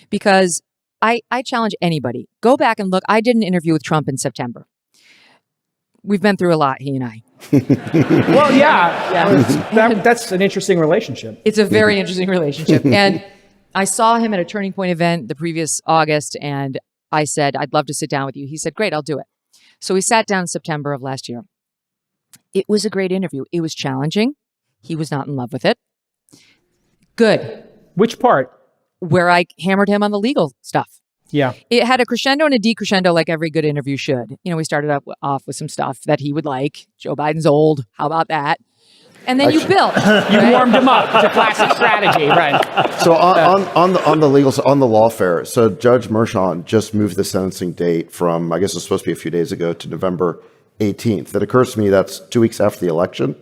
because I challenge anybody. Go back and look. I did an interview with Trump in September. We've been through a lot, he and I. Well, yeah. That's an interesting relationship. It's a very interesting relationship. And I saw him at a Turning Point event the previous August, and I said, I'd love to sit down with you. He said, great, I'll do it. So we sat down in September of last year. It was a great interview. It was challenging. He was not in love with it. Good. Which part? Where I hammered him on the legal stuff. Yeah. It had a crescendo and a decrescendo like every good interview should. You know, we started off with some stuff that he would like. Joe Biden's old. How about that? And then you built. You warmed him up. It's a classic strategy, right? So on the legal, on the lawfare, so Judge Merchan just moved the sentencing date from, I guess it was supposed to be a few days ago, to November 18th. It occurs to me that's 2 weeks after the election.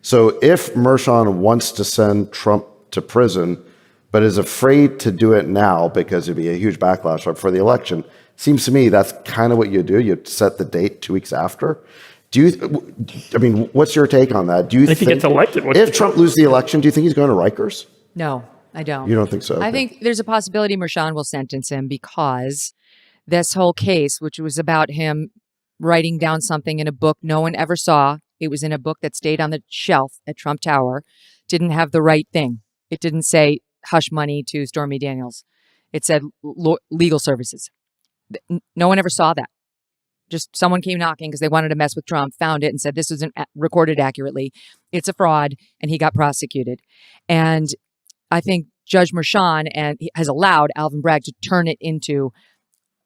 So if Merchan wants to send Trump to prison, but is afraid to do it now because it'd be a huge backlash right before the election, seems to me that's kind of what you do. You set the date 2 weeks after. What's your take on that? Do you think he gets elected, if Trump loses the election, do you think he's going to Rikers? No, I don't. You don't think so? Okay. I think there's a possibility Merchan will sentence him because this whole case, which was about him writing down something in a book no one ever saw, it was in a book that stayed on the shelf at Trump Tower, didn't have the right thing. It didn't say hush money to Stormy Daniels. It said legal services. No one ever saw that. Just someone came knocking because they wanted to mess with Trump, found it and said, this isn't recorded accurately. It's a fraud. And he got prosecuted. And I think Judge Merchan has allowed Alvin Bragg to turn it into,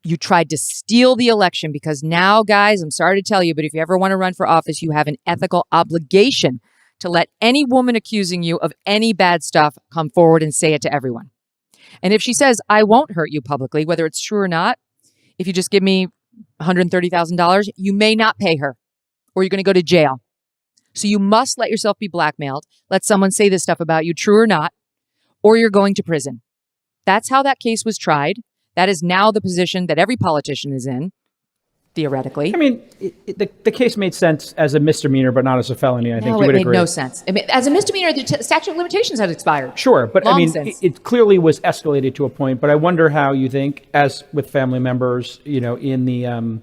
you tried to steal the election because now, guys, I'm sorry to tell you, but if you ever want to run for office, you have an ethical obligation to let any woman accusing you of any bad stuff come forward and say it to everyone. And if she says, I won't hurt you publicly, whether it's true or not, if you just give me $130,000, you may not pay her or you're going to go to jail. So you must let yourself be blackmailed. Let someone say this stuff about you, true or not, or you're going to prison. That's how that case was tried. That is now the position that every politician is in, theoretically. I mean, the case made sense as a misdemeanor, but not as a felony. I think you would agree. No, it made no sense. I mean, as a misdemeanor, the statute of limitations had expired. Sure, but Long I mean, since. it clearly was escalated to a point. But I wonder how you think, as with family members, in the,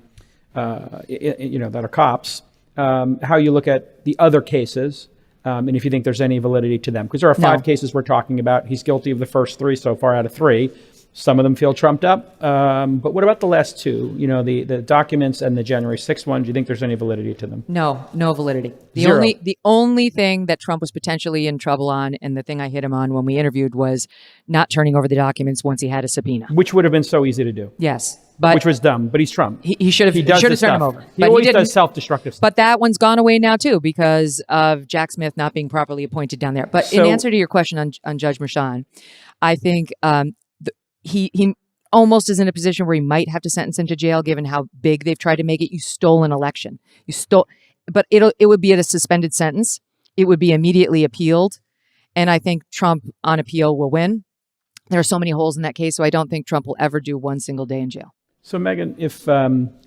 that are cops, how you look at the other cases, and if you think there's any validity to them, because there are five cases we're talking about. He's guilty of the first three so far out of three. Some of them feel trumped up. But what about the last two? The documents and the January 6th one, do you think there's any validity to them? No validity. Zero. The only thing that Trump was potentially in trouble on, and the thing I hit him on when we interviewed, was not turning over the documents once he had a subpoena. Which would have been so easy to do. Yes. But which was dumb, but he's Trump. He should have turned them over. He always does self-destructive stuff. But that one's gone away now too because of Jack Smith not being properly appointed down there. But in answer to your question on Judge Merchan, I think he almost is in a position where he might have to sentence him to jail given how big they've tried to make it. You stole an election. But it would be at a suspended sentence. It would be immediately appealed. And I think Trump on appeal will win. There are so many holes in that case, so I don't think Trump will ever do one single day in jail. So Megyn, if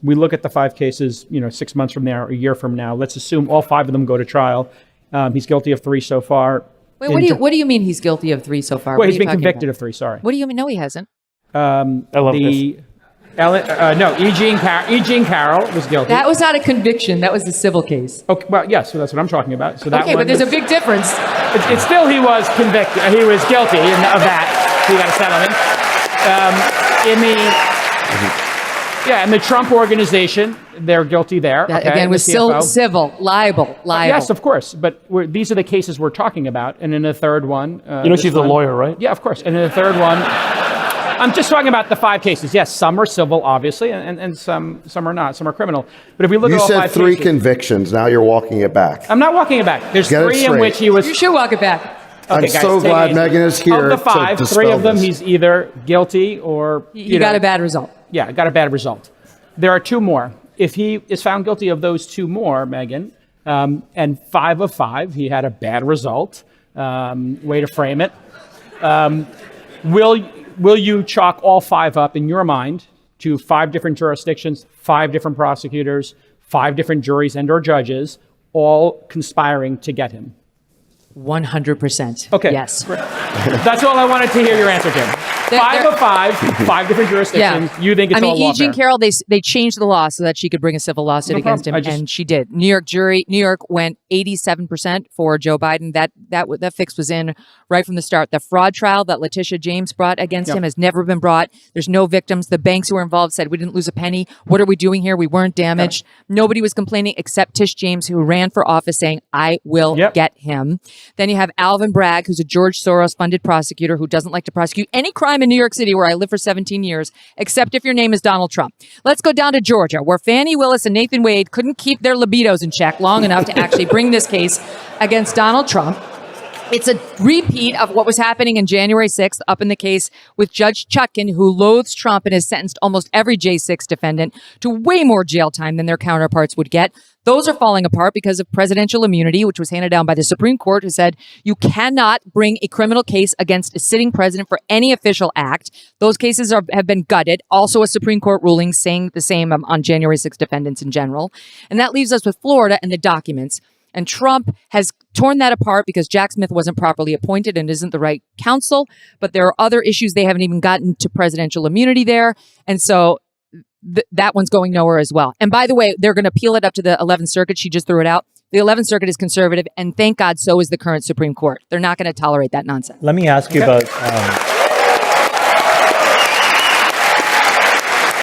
we look at the five cases, 6 months from now, or a year from now, let's assume all five of them go to trial. He's guilty of three so far. Wait, what do you mean he's guilty of three so far? Well, he's been convicted of three, sorry. What do you mean? No, he hasn't. I love this. Eugene Carroll was guilty. That was not a conviction. That was a civil case. Okay, well, yes, so that's what I'm talking about. So that but there's a big difference. It's still, he was convicted. He was guilty of that. He got a settlement. In the Trump organization, they're guilty there. That, again, was still civil, libel. Yes, of course. But these are the cases we're talking about. And in the third one... she's the lawyer, right? Yeah, of course. And in the third one... I'm just talking about the five cases. Yes, some are civil, obviously, and some are not. Some are criminal. But if we look at all five cases... You said three convictions. Now you're walking it back. I'm not walking it back. There's three in which he was... You should walk it back. Okay, I'm so glad Megyn is here. Of the five, three of them he's either guilty or... He got a bad result. Yeah, got a bad result. There are two more. If he is found guilty of those two more, Megyn, and 5 of 5, he had a bad result. Way to frame it. Will you chalk all 5 up in your mind to 5 different jurisdictions, 5 different prosecutors, 5 different juries and or judges, all conspiring to get him? 100%. Okay. Yes. That's all I wanted to hear your answer to. five of five different jurisdictions. Yeah. You think it's all E. Jean lawfare. Carroll, they changed the law so that she could bring a civil lawsuit No against him, problem. and she did. New York went 87% for Joe Biden. That fix was in right from the start. The fraud trial that Letitia James brought against him has never been brought. There's no victims. The banks who were involved said, we didn't lose a penny. What are we doing here? We weren't damaged. Nobody was complaining except Tish James, who ran for office saying, I will get him. Then you have Alvin Bragg, who's a George Soros-funded prosecutor who doesn't like to prosecute any crime in New York City, where I lived for 17 years, except if your name is Donald Trump. Let's go down to Georgia, where Fani Willis and Nathan Wade couldn't keep their libidos in check long enough to actually bring this case against Donald Trump. It's a repeat of what was happening in January 6th up in the case with Judge Chutkan, who loathes Trump and has sentenced almost every J6 defendant to way more jail time than their counterparts would get. Those are falling apart because of presidential immunity, which was handed down by the Supreme Court, who said you cannot bring a criminal case against a sitting president for any official act. Those cases have been gutted. Also a Supreme Court ruling saying the same on January 6 defendants in general. And that leaves us with Florida and the documents. And Trump has torn that apart because Jack Smith wasn't properly appointed and isn't the right counsel. But there are other issues. They haven't even gotten to presidential immunity there. And so that one's going nowhere as well. And by the way, they're going to appeal it up to the 11th Circuit. She just threw it out. The 11th Circuit is conservative, and thank God so is the current Supreme Court. They're not going to tolerate that nonsense. Let me ask you about